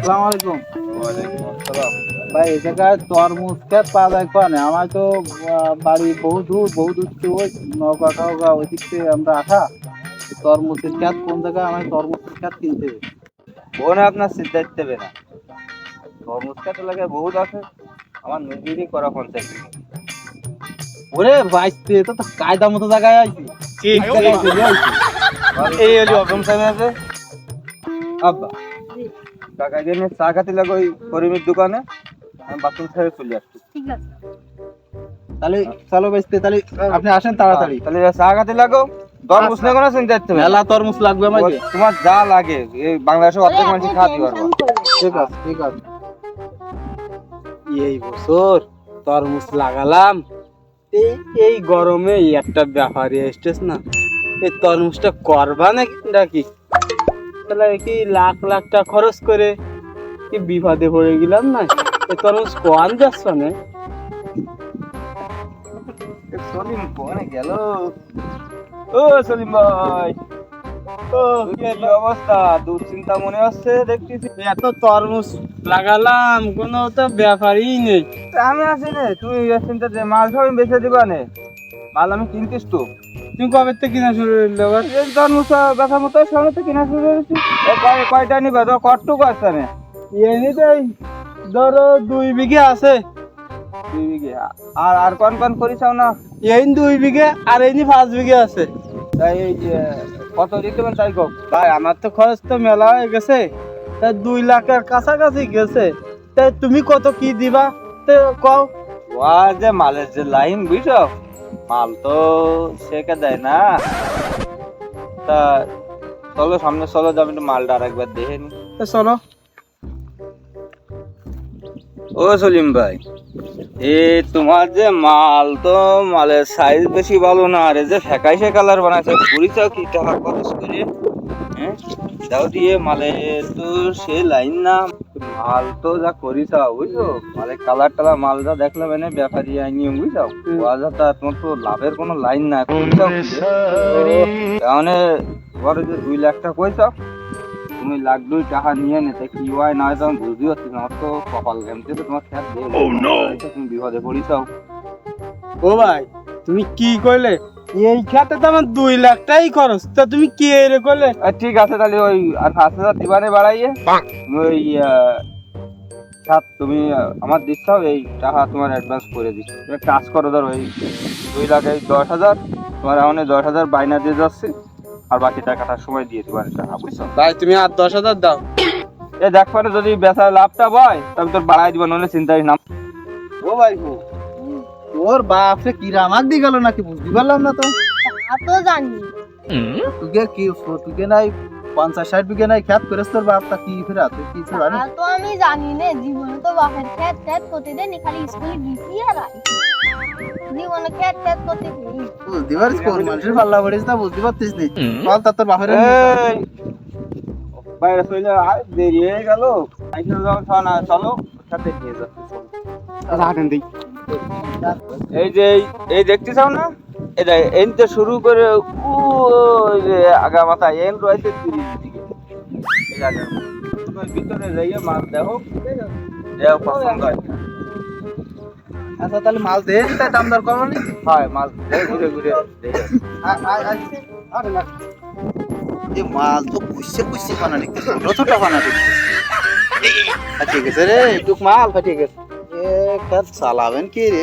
আসসালামু আলাইকুম। ওয়ালাইকুম আসসালাম। ভাই এই জায়গায় তরমুজ ক্ষেত পাওয়া যায় কোনে? আমার তো বাড়ি বহু দূর থেকে ওই নওগাঁ টওগাঁ ওই দিক থেকে আমরা আসা। তরমুজের ক্ষেত কোন জায়গায়? আমার তরমুজের ক্ষেত কিনতে হবে। বোনে আপনার সিদ্ধার্থ দেবে না, তরমুজ খেতে লাগে বহুত আছে, আমার নিজেরই করা পঞ্চায়েত। ওরে বাইতে তো তো কায়দা মতো জায়গায় আইছি। ঠিক জায়গায় চলে আইছি। এই হলি অগম সাহেব আছে আব্বা, কাকা গিয়ে চা খাতে লাগো ওই করিমের দোকানে, আমি বাথরুম ছেড়ে চলে আসছি। তাহলে চলো বাইতে, তাহলে আপনি আসেন তাড়াতাড়ি। তাহলে চা খাতে লাগো, তরমুজ না কোনো চিন্তা করতে হবে না। মেলা তরমুজ লাগবে আমাকে। তোমার যা লাগে এই বাংলাদেশে অর্ধেক মানুষ খাওয়াতে পারবো। ঠিক আছে ঠিক আছে। এই বছর তরমুজ লাগালাম, এই এই গরমে একটা ব্যাপার এসেছ না, এই তরমুজটা করবা নাকি তাহলে কি লাখ লাখ টাকা খরচ করে কি বিপদে পড়ে গেলাম না? এই তরমুজ কোয়ান যাচ্ছ না? সলিম কোনে গেল? ও সলিম ভাই, ও কি অবস্থা? দুশ্চিন্তা মনে হচ্ছে দেখতেছি। এত তরমুজ লাগালাম, কোনো তো ব্যাপারই নেই। আমি আছি রে, তুমি চিন্তা যে মাল সব আমি বেচে দিবা নে, মাল আমি কিনতিস তো। তুমি কবে থেকে কিনা শুরু করলে আবার? এই তরমুজ বেচা মতো সামনে তো কিনা শুরু করেছি। কয়টা নিবে তো? কটটুকু আছে না? এমনিতেই ধরো 2 বিঘে আছে। 2 বিঘে? আর আর কোন করিছাও না? এই 2 বিঘে আর এই 5 বিঘে আছে। তাই এই যে কত দিতে পারেন তাই কম? ভাই আমার তো খরচ তো মেলা হয়ে গেছে, তাই 2 লাখের কাছাকাছি গেছে। তাই তুমি কত কি দিবা তো কও। ওয়া যে মালের যে লাইন বুঝছো, মাল তো সেকে দেয় না। তা চলো সামনে চলো, যাবো একটু মালটা আর একবার দেখে নি। তো চলো। ও সলিম ভাই, এ তোমার যে মাল, তো মালের সাইজ বেশি ভালো না, আরে যে ফ্যাকাইশে কালার বানাইছে, পরিচাও কি টাকা খরচ করে, হ্যাঁ দাও দিয়ে মালের তো সে লাইন না। মাল তো যা করিছাও বুঝছো, মালের কালার টালার মাল যা দেখলাম এনে ব্যাপারী আইনি বুঝছো, ওয়াজাটা তোমার তো লাভের কোনো লাইন না করিছাও কি তাহলে তোমার যে 2 লাখ টাকা কইছাও, তুমি 1,02,000 টাকা নিয়ে নিতে কি হয় না হয় তখন বুঝতে পারছি না। আমার তো কপাল ঘামতে তো তোমার খ্যাত দিয়ে তুমি বিপদে পড়িছাও। ও ভাই তুমি কি কইলে? এই খাতে তো আমার 2 লাখ টাকাই খরচ, তা তুমি কি এর কইলে? আর ঠিক আছে, তাহলে ওই আর 5,000 দিবানে বাড়াইয়ে তুমি ওই তুমি আমার দিচ্ছাও, এই টাকা তোমার অ্যাডভান্স করে দিচ্ছি। তুমি এক কাজ করো, ধর ওই 2,10,000 তোমার এখন 10,000 বাইনা দিয়ে যাচ্ছি, আর বাকি টাকাটার সময় দিয়ে দিবার টাকা বুঝছো। ভাই তুমি আর 10,000 দাও। এ দেখ পারে যদি বেচার লাভটা হয় তবে তোর বাড়াই দিব, নইলে চিন্তাই না। ও ভাই গো, তোর বাপরে কি রামাক দি গেল নাকি বুঝতে পারলাম না তো। তা তো জানি। তুকে নাই 50-60 বিঘে নাই খ্যাত করেছ তোর বাপ, তা কি ফিরে আছে কি তা জানি? তো আমি জানি না, জীবনে তো বাপের খেত খেত করতে দেনি, খালি স্কুলে গেছি আর আইছি। জীবনে খেত খেত করতে দেনি। বুঝতে পারিস কোন মানুষের পাল্লা পড়িস তা বুঝতে পারতিস নি। বল তা তোর বাপের এই বাইরে চলে আর দেরি হয়ে গেল, সাইকেল যাওয়া না, চলো সাথে নিয়ে যাচ্ছি। হাটেন দিই। এই যে এই দেখতে চাও না, এটা এনতে শুরু করে ওই যে আগা মাথা এন রয়েছে 30 দিকে, এই জায়গা তুমি ভিতরে যাইয়ে মাছ দেখো, দেখো পছন্দ হয়। আচ্ছা তাহলে মাল দে, তাই দাম দর করো নি। হয় মাছ দেখে ঘুরে ঘুরে দেখে। আরে না, এই মাল তো কুইসে বানা দেখতে, ছোট ছোট বানা দেখতে। ঠিক আছে রে, একটু মাল ঠিক আছে। এ কাজ চালাবেন কি রে?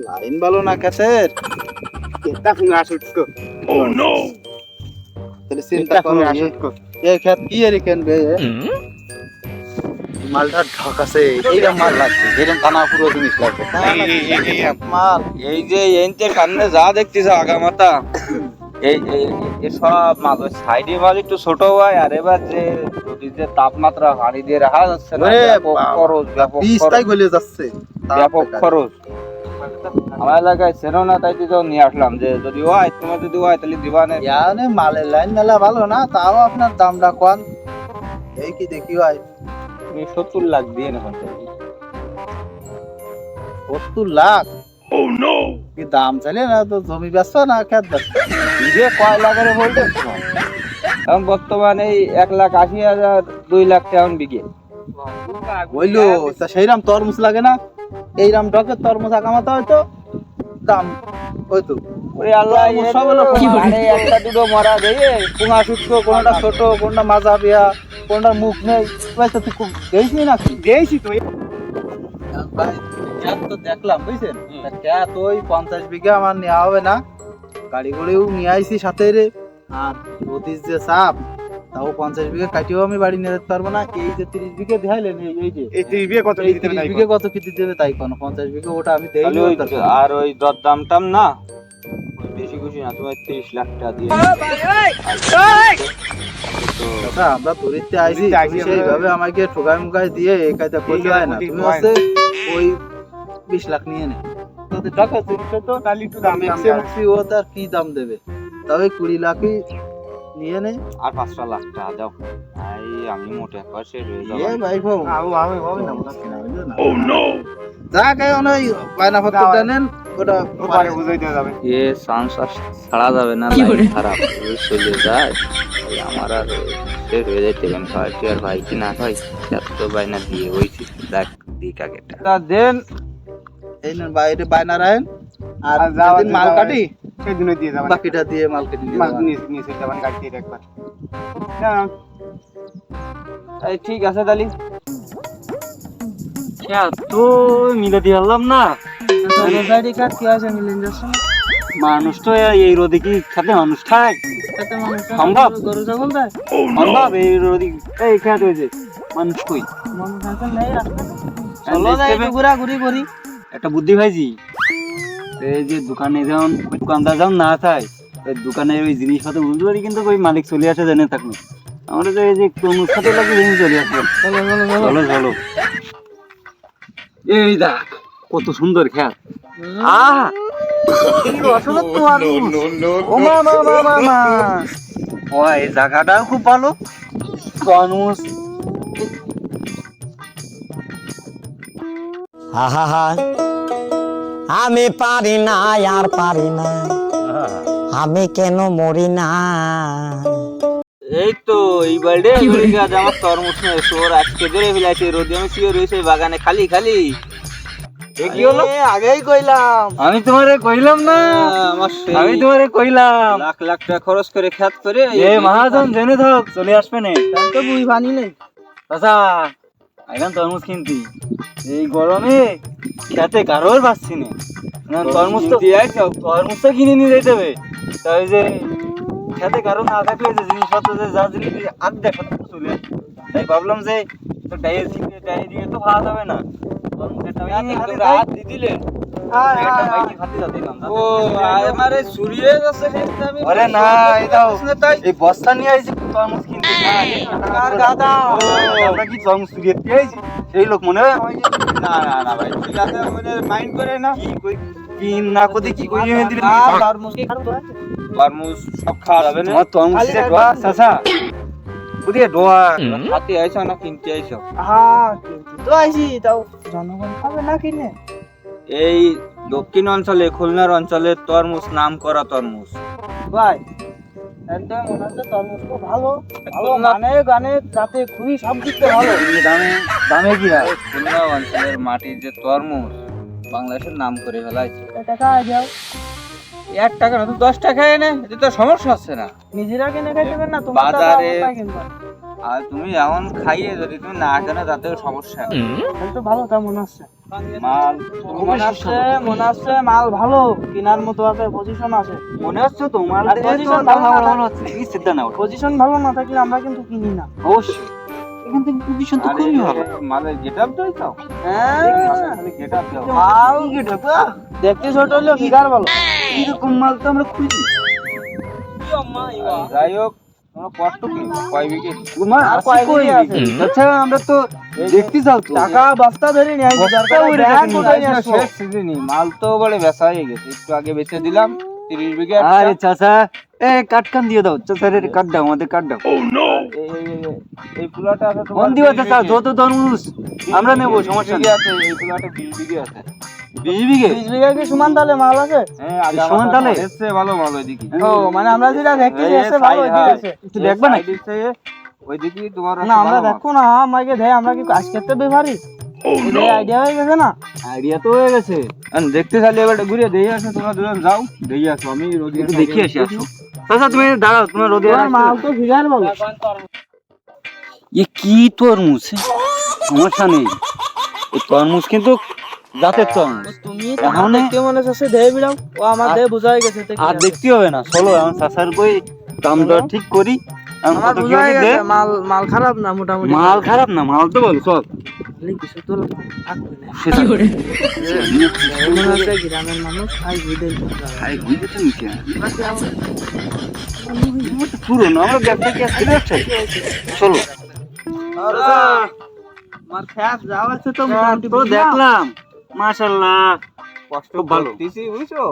লাইন ভালো না কাছের। এটা ফিনা শুটকো। ও নো। তাহলে চিন্তা করো এই খেত কি এর কেনবে? মালটা ঢাকাছে, এইরকম মাল লাগছে, যেরকম টানা পুরো জিনিস লাগবে। মাল এই যে এনতে সামনে যা দেখতেছ আগা মাথা, এই এই সব মাছ ওই সাইডে মাছ একটু ছোট হয়, আর এবার যে যদি যে তাপমাত্রা হাঁড়ি দিয়ে রাখা যাচ্ছে না, ব্যাপক খরচ, ব্যাপক পিসটাই গলে যাচ্ছে। ব্যাপক খরচ। আমার এলাকায় ছিল না, তাই তো নিয়ে আসলাম, যে যদি হয় তোমার যদি হয় তাহলে দিবা না। ইয়ানে মালের লাইন মেলা ভালো না, তাও আপনার দামটা কম। এই কি দেখি ভাই, তুমি 70 লাখ দিয়ে নেবেন। 70 লাখ? ও নো, কি দাম চাইলে না? তো জমি বেচছো না খেত বেচছো? বিঘে কয় লাখের বলতে এখন বর্তমানে এই 1,80,000 2,00,000 টাকা বিঘে। বললো তা সেইরাম তরমুজ লাগে না, এইরাম ডকের তরমুজ আকামাতে হয়তো দাম হয়তো। ওরে আল্লাহ, তরমুজ সব হলো মানে একটা দুটো মরা দিয়ে পুঙা শুটকো, কোনটা ছোট, কোনটা মাজা বিয়া, কোনটার মুখ নেই, পয়সা তুই খুব গেইছি নাকি? গেছি তো ভাই ক্যাট তো দেখলাম বুঝছেন, তা ক্যাট ওই 50 বিঘা আমার নেওয়া হবে না, গাড়ি করেও নিয়ে আইছি সাথে রে। আর নদীর যে চাপ, তাও 50 বিঘা কাটিয়েও আমি বাড়ি নিয়ে যেতে পারবো না। এই যে 30 বিঘা দেখাইলেন, এই যে এই 30 বিঘা কত এই দিতে 30 বিঘা কত কি দিতে হবে তাই কোন 50 বিঘা ওটা আমি দেই তাহলে ওই আর ওই দর দাম টাম না ওই বেশি খুশি না, তোমার 30 লাখ টাকা দিয়ে তো আচ্ছা। আমরা ধরিতে আইছি, ধরিতে আইছি তুমি আমরা। সেইভাবে আমাকে ঠোকাই মুকাই দিয়ে এই কাজটা করতে হয় না। তুমি হচ্ছে ওই 20 লাখ নিয়ে নে, তোদের টাকা দিচ্ছে তো, তাহলে একটু দাম ম্যাক্সিমাম ও তার কি দাম দেবে, তবে 20 লাখই নিয়ে নে। আর 5 লাখ টাকা দাও, ভাই আমি মোটে একবার শেষ হয়ে এ যাবো। ভাই ভাই আমি হবে না বুঝতে না। যা গায়ে ওই বায়না পত্রটা নেন, ওটা পরে বুঝাই দেওয়া যাবে। এ চান্স আর ছাড়া যাবে না, লাইফ খারাপ এই চলে যায়। এই আমার আর শেষ হয়ে যায় টেবিল পার্টি আর ভাই কি না ভাই এত বাইনা দিয়ে হইছি, দেখ দিক আগেটা তা দেন। এই নেন বাইরে বায়না রাখেন, আর আর যাওয়া যেদিন মাল যাওয়া- কাটি সেদিনও দিয়ে যাবেন। বাকিটা দিয়ে মাল কেটে নিয়ে যাবেন। নিয়ে সেটা মানে গাড়ি দিয়ে একবার। এই ঠিক আছে তাহলে তো মিলে দিয়ে আনলাম না, গাড়ি কাট কি আছে মিলিন যাচ্ছে মানুষ তো এই রোদে কি খেতে মানুষ খায় তাতে মানুষ সম্ভব? গরু ছাগল দেয়, সম্ভব? এই রোদে এই খেতে হয়েছে মানুষ কই? মানুষ আছে নেই রাস্তা। চলো চলো যাই যাই একটু একটু ঘোরাঘুরি করি। একটা বুদ্ধি ভাইজি, এই যে দোকানে যেমন দোকানদার যেমন না চায়, ওই দোকানের ওই জিনিসপত্র বুঝতে পারি, কিন্তু ওই মালিক চলে আসে জেনে থাকুন। আমরা তো এই যে তরমুজ খাতে লাগে জিনিস চলে আসবে। চলো চলো, এই দেখ কত সুন্দর খেত। আহা আসলে তো ও মা মা মা মা মা, ও এই জায়গাটাও খুব ভালো। তরমুজ আহা আমি পারি না আর পারি না, আমি কেন মরি না। এই তো এই বাড়িতে গাছ আমার তরমুজ নয় তোর আজকে ধরে ফেলাইছে রোদে, আমি শুয়ে রয়েছে বাগানে খালি খালি। এ কি হলো? আগেই কইলাম, আমি তোমারে কইলাম না, আমার সেই আমি তোমারে কইলাম লাখ লাখ টাকা খরচ করে খেত করে এ মহাজন জেনে থাক চলে আসবে না। তো বুঝি পানি নেই। আচ্ছা এখন তরমুজ কিনতি, এই গরমে খেতে কারোর পাচ্ছি না। তরমুজ তো তরমুজ তো কিনে নিয়ে যেতে হবে, তাই যে খেতে কারো না থাকলে যে জিনিসপত্র যে যা জিনিস আর দেখা চলে আসবে। তাই ভাবলাম যে ডাইয়ে দিয়ে তো খাওয়া যাবে না, তরমুজের দাম এমনি হাতে দেয়। হাত দিয়ে দিলেন। একটা বাইকে খাতে যাতে দিলাম। ও আমার এই চুরিয়ে যাচ্ছে সেটা আমি আরে না, এই দাও তাই এই বস্তা নিয়ে আইছি তরমুজ কিনতে। কার গাদা? আমরা কি তরমুজ চুরিয়ে দিয়ে আইছি সেই লোক মনে হয় আমাকে? না না না ভাই ঠিক আছে, মানে মাইন্ড করে না। কি কই কিন না কদি কি কই এনে দিলেন? তরমুজ সব খাওয়া যাবে না। আমার তরমুজ যে ডোয়া চাচা বুঝিয়ে ডোয়া হাতে আইছো না কিনতে আইছো? হ্যাঁ তো আইছি, তাও জনগণ খাবে না কিনে। এই দক্ষিণ অঞ্চলে খুলনার অঞ্চলে তরমুজ নাম করা তরমুজ। ভাই একদম মনে হচ্ছে তরমুজ তো ভালো ভালো, মানে গানে যাতে খুবই সব দিক থেকে ভালো। দামে দামে কি হয়? খুলনা অঞ্চলের মাটির যে তরমুজ বাংলাদেশের নাম করে ফেলাইছে। টাকা যাও 1 টাকা না তো 10 টাকা এনে, এতে তো সমস্যা হচ্ছে না। নিজেরা কিনে খাইতে পারেন না, তোমার বাজারে- বাজারে কিনবা। আর তুমি এখন খাইয়ে যদি তুমি না জানো তাতেও সমস্যা। তাহলে তো ভালো, তা মনে হচ্ছে মাল মনে হচ্ছে মাল ভালো, কেনার মতো আছে, পজিশন আছে। মনে হচ্ছে তোমার আর position ভালো না মনে হচ্ছে কি চিন্তা না পজিশন ভালো না থাকলে আমরা কিন্তু কিনি না। অবশ্যই এখান থেকে পজিশন তো খুবই ভালো। মালের গেটআপ দাও তো। হ্যাঁ খালি গেটআপ দাও। মাল দেখতে ছোট হলেও ফিগার ভালো। এরকম মাল তো আমরা খুঁজি। যাই হোক তোমার কষ্ট কি কয় বিঘে? তোমার আর আছে কয় কই বিঘে আছে? বিঘে? আচ্ছা আমরা তো দেখতে চাও তো টাকা বস্তা ধরে নিয়ে আসি, বস্তা দরকার ভরে ব্যাগ রাখি, উঠাই নিয়ে আসবো। শেষ সিজনই মাল তো বলে বেচা হয়ে গেছে, একটু আগে বেচে দিলাম 30 বিঘে। আরে চাচা এ কাটকান দিয়ে দাও চাচা, রে কাট দাও আমাদের কাট দাও। এই পুলাটা আছে মন দিবা চাচা, যত তরমুজ আমরা নেবো, সমস্যা নেই। আছে, এই পুলাটা 20 বিঘে আছে। 20 বিঘে? 20 বিঘা কি সমান তালে মাল আছে? হ্যাঁ আগে সমান তালে? এসে ভালো মাল ওইদিকে ও মানে আমরা যেটা দেখতেছি এসে ভালো হইছে একটু দেখবে না? ওইদিকে তোমার না আমরা দেখো না আমাকে দেয় আমরা কি কাজ করতে বেভারি আইডিয়া হয়ে গেছে না আইডিয়া তো হয়ে গেছে। দেখতে চাইলে এবার ঘুরে দিয়ে আসো, তোমরা দুজন যাও দিয়ে আসো, আমি একটু দেখি আসি আসো। চাচা তুমি দাঁড়াও, তোমার রোদে তোমার মাল তো ফিগার বলো এ কি তরমুজ? সমস্যা নেই, এই তরমুজ কিন্তু জাতের তরমুজ। তুমি এখন দেখতে মনে হচ্ছে দেয় বিড়াও ও আমার দেহ বুঝাই গেছে আর দেখতে হবে না, চলো এখন চাচার কই দাম দর ঠিক করি। এখন আমার কত কি বুঝাই হচ্ছে দে? গেছে মাল মাল খারাপ না মোটামুটি মাল খারাপ না, মাল তো বল চল। কিছু তো থাকবে না সেটা মনে হচ্ছে গ্রামের মানুষ আই বুঝেন আই বুঝতে তুমি কি পুরো না আমরা ব্যবসা কি আসছে ব্যবসা, চলো। আমার খ্যাপ যাওয়া আছে তো তো দেখলাম মাশাআল্লাহ, কষ্ট খুব ভালো। করতেছি বুঝছো,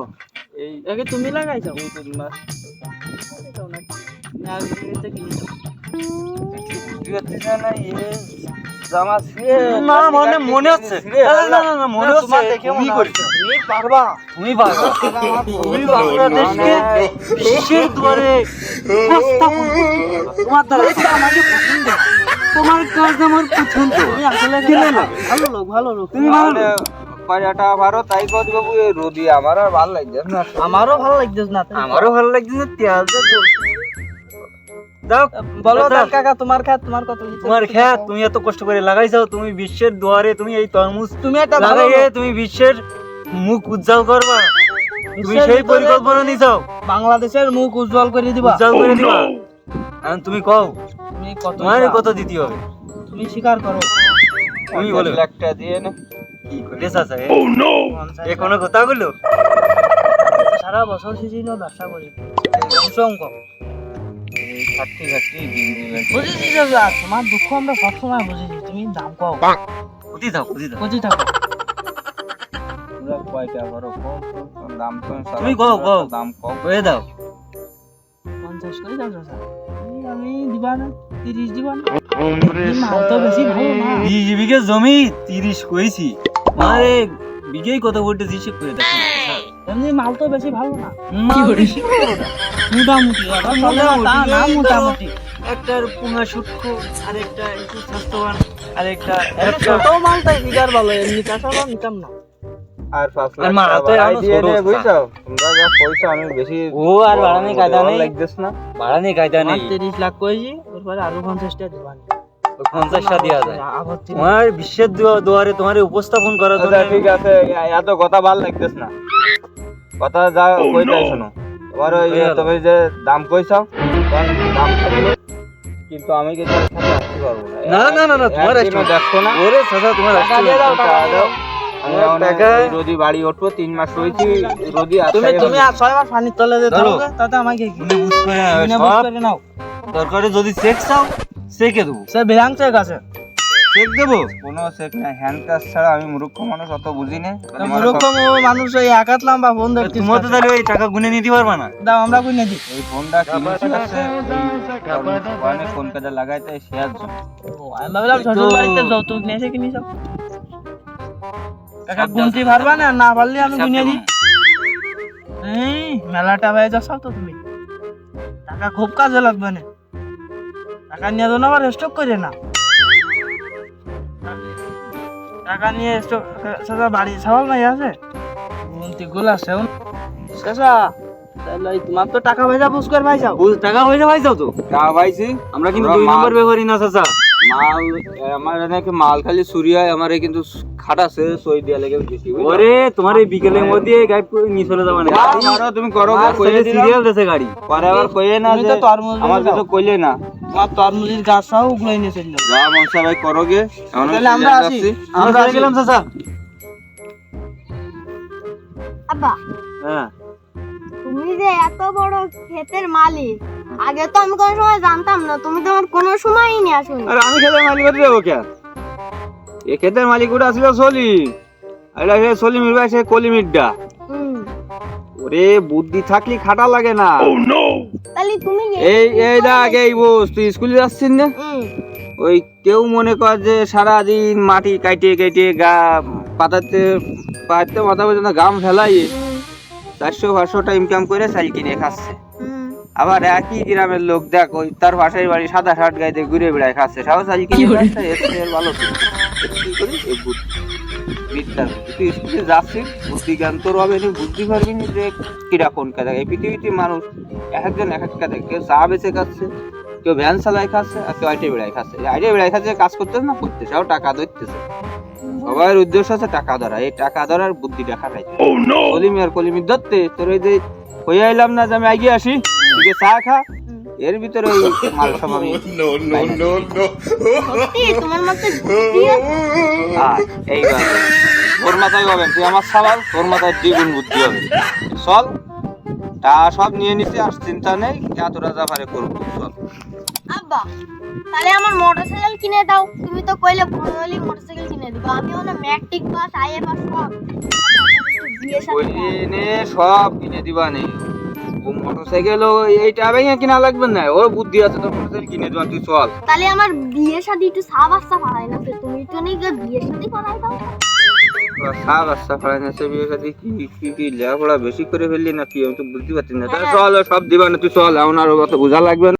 এই একে তুমি লাগাইছো জামা না মনে মনে হচ্ছে, না না না মনে হচ্ছে তুমি করেছো, তুমি পারবা তুমি পারবে, তুমি বাংলাদেশকে বিশ্বের দুয়ারে উপস্থাপন করছো। তোমার দ্বারা আমাকে পছন্দ, তোমার কাজ আমার পছন্দ। তুমি আসলে খেলে না, ভালো লোক তুমি ভালো না। পায়রাটা আমারও তাই কদি বাবু, এই রোদি আমার আর ভালো লাগছে না। আমারও ভালো লাগতেছ না আমারও ভালো লাগছে না, পেঁয়াজ দাও। বলো দাদা, কাকা তোমার খ্যাপ তোমার কত তোমার খ্যাত, তুমি এত কষ্ট করে লাগাইছো, তুমি বিশ্বের দুয়ারে তুমি এই তরমুজ তুমি একটা ভালো লাগাইয়ে লোক। তুমি বিশ্বের মুখ উজ্জ্বল করবা, তুমি বিশ্বের সেই ভিতরে পরিকল্পনা নিছো, বাংলাদেশের মুখ উজ্জ্বল করে দিবা উজ্জ্বল করে দিবা। এখন তুমি কও তুমি কত তোমার দিবা? কত দিতে হবে, তুমি স্বীকার করো তুমি বলো। একটা দিয়ে নে। কি করে চাচা এ কোনো কথা বললো? সারা বছর সিজনও ব্যবসা করি অঙ্ক এই খাট্টি খাট্টি দিন দিবে। বুঝেছি দাদা তোমার দুঃখ আমরা সবসময় বুঝেছি তুমি দাম কও বুঝি দাও বুঝি দাও, বুঝি থাকো তোমরা কয়টা করো কম দাম তো তুমি কও, কও। দাম কম। কয়ে দাও। 50 করে দাও দাদা আমি দিবা না 30 দিবা না এই মাল তো বেশি ভালো না 20 বিঘে জমি 30 কইছি, মানে বিঘেই কত বলতে হিসেব করে দেখো। এমনি মাল তো বেশি ভালো না কি বেশি করো না। মোটামুটি আবার চলে না, তা না মোটামুটি একটার পুঙ্গা সূক্ষ্ম, আরেকটা একটু স্বাস্থ্যবান, আরেকটা ছোট মাল তাই ফিগার ভালো এমনি চাষাও নিতাম না আর 5 আর লাখ মাল টাকা তো বাড়াই এখনো দিয়ে ছোট নে, অবস্থা। বুঝছো? তোমরা যা কইছো আমি বেশি ও আর বাড়ানি কায়দা নেই, লাগতেছ না। বাড়ানি কায়দা নেই, 30 লাখ কইছি এরপরে আরো 50টা দিবা 50টা দেওয়া যায়। আপত্তি নেই। তোমার বিশ্বের দুয়ারে তোমার উপস্থাপন করার জন্য আচ্ছা ঠিক আছে, এত কথা ভালো লাগতেছ না, কথা যা কইতাই শোনো। তোমার ওই হয়ে গেল। তুমি যে দাম কইছো দাম থাকলে কিন্তু আমি কিন্তু এর সাথে আসতে পারবো না না না না তোমার একদিনও দেখছো না। ওরে চাচা তোমার টাকা দিয়ে দাও, টাকা দাও। আমি আমার এখন টাকা- এই রোদি বাড়ি উঠবো, 3 মাস রয়েছি রোদি তুমি তুমি আর 6 মাস পানির তলে যে ধরো। থাকবে তাতে আমাকে কি মনে বুঝ করে না, মনে বুঝ সব করে নাও দরকারে যদি চেক চাও চেকে দেবো, সে বিরাং চেক আছে চেক দেবো। কোনো চেক না, হ্যান্ড কাজ ছাড়া আমি মূর্খ মানুষ, অত বুঝি না। এরকম মানুষ এই একাত লম্বা ফোন দেখতে তোমার তো তাহলে ওই টাকা গুনে নিতে পারবা না। দাও আমরা কই না দিই এই ফোনটা কিনেছি আছে অনেক ফোন কাজে লাগাইতে শেয়ার জন্য। ও আমি ভাবলাম ছোট তো- বাড়িতে যৌতুক নিয়ে এসে কিনিস টাকা গুনতে পারবা না না পারলে আমি কিনে দিই এই মেলাটা ভাই যাও তো তুমি টাকা খুব কাজে লাগবে না টাকা নিয়ে যাও না আবার স্টক করে না টাকা নিয়ে স্টক সাদা বাড়ি ছাওয়াল নাই আছে গুনতি গুলা সেও চাচা তাহলে এই তোমার তো টাকা পয়সা বুঝ করে ভাই যাও টাকা পয়সা পাইছাও তো, টাকা পাইছি, আমরা কিন্তু ওরা 2 মাল- নম্বর ব্যবহারই না চাচা। মাল আমার নাকি মাল খালি চুরি হয়, আমার কিন্তু খাটাছে সই দিয়া লেগে বেশি। ওরে তোমার এই বিকেলের মধ্যে গাইড করে নিয়ে চলে যাবা না, তুমি করো গো, কইয়ে দিলাম। সিরিয়াল দেশে গাড়ি। পরে আবার কইয়ে না তুমি যে তো তরমুজ আমার নিয়ে তো যাও। কইলে না। তোমার তরমুজের গাছ সহ উগলাই নিয়ে চলে যাও যা মনসা ভাই করো গে, এখন আমি তাহলে আমরা সিরিয়াল আসি। যাচ্ছি। আমরা চলে গেলাম চাচা। আব্বা হ্যাঁ তুমি যে এত বড় ক্ষেতের মালিক আগে তো আমি কোনো সময় জানতাম না, তুমি তো আমার কোনো সময়ই নিয়ে আসোনি। আর আমি খেতের মালিক হতে যাবো কে? এ খেতের মালিক ওটা ছিল সলিম, আর এটা হচ্ছে সলিমের ভাই সে কলিমিরটা। হুম, ওরে বুদ্ধি থাকলে খাটা লাগে না। তাহলে তুমি এই এই দেখ এই বস, তুই স্কুলে যাচ্ছিস না? ওই কেউ মনে কর যে সারাদিন মাটি কাইটে কাইটে গা পাতাতে পাহাড়তে মাথা পর্যন্ত গাম ফেলাই 400-500টা ইনকাম করে চাল কিনে খাচ্ছে। আবার একই গ্রামের লোক দেখ ওই তার পাশের বাড়ি সাদা শার্ট গাইতে ঘুরে বেড়ায় খাচ্ছে, সাও চাল কিনে খাচ্ছে। এর ভালো কি করি এই বিদ্যা তুই স্কুলে যাচ্ছিস, বুদ্ধি জ্ঞান তোর হবে না, বুঝতে পারবি না যে কিরা কোন কাজে। এই পৃথিবীতে মানুষ এক একজন এক এক কাজে, কেউ চা বেচে খাচ্ছে, কেউ ভ্যান চালায় খাচ্ছে, আর কেউ আইটে বেড়ায় খাচ্ছে। আইটে বেড়ায় খাচ্ছে কাজ করতেছে না করতেছে, আর টাকা ধরতেছে। সবার উদ্দেশ্য আছে টাকা ধরা, এই টাকা ধরার বুদ্ধিটা খাটাইছে। কলিমি আর কলিমি ধরতে তোর ওই যে হয়ে আইলাম না যে আমি এগিয়ে আসি, তুই চা খা, এর ভিতরে ওই মাল সব আমি সত্যি তোমার মাথায় বুদ্ধি আছে? এইবার তোর মাথায় হবে, তুই আমার সাবাল, তোর মাথায় দ্বিগুণ বুদ্ধি হবে। চল তা সব নিয়ে নিতে আর চিন্তা নেই, এতটা যা পারে করবো। চল আব্বা তাহলে আমার মোটরসাইকেল কিনে দাও, তুমি তো কইলে বড় হলে মোটরসাইকেল কিনে দিবা। আমি হলো ম্যাট্রিক পাস, আইএ পাস সব বিয়ে শাদী নে সব কিনে দিবা নে। ও মোটরসাইকেল এইটা ভেঙে কিনা লাগবে না, ওর বুদ্ধি আছে, তোর মোটরসাইকেল কিনে দিবা। তুই চল তাহলে আমার বিয়ে শাদী একটু সাবাস্তা পাড়াই না, তুমি তো নেই বিয়ে শাদী করাই দাও। সব আচ্ছা ফাইন্যান্সে বিয়ে শাদী কি লেখাপড়া বেশি করে ফেললি নাকি, আমি তো বুঝতে পারছি না। তাহলে চল সব দিবা না, তুই চল, এখন আর অত বোঝা লাগবে না।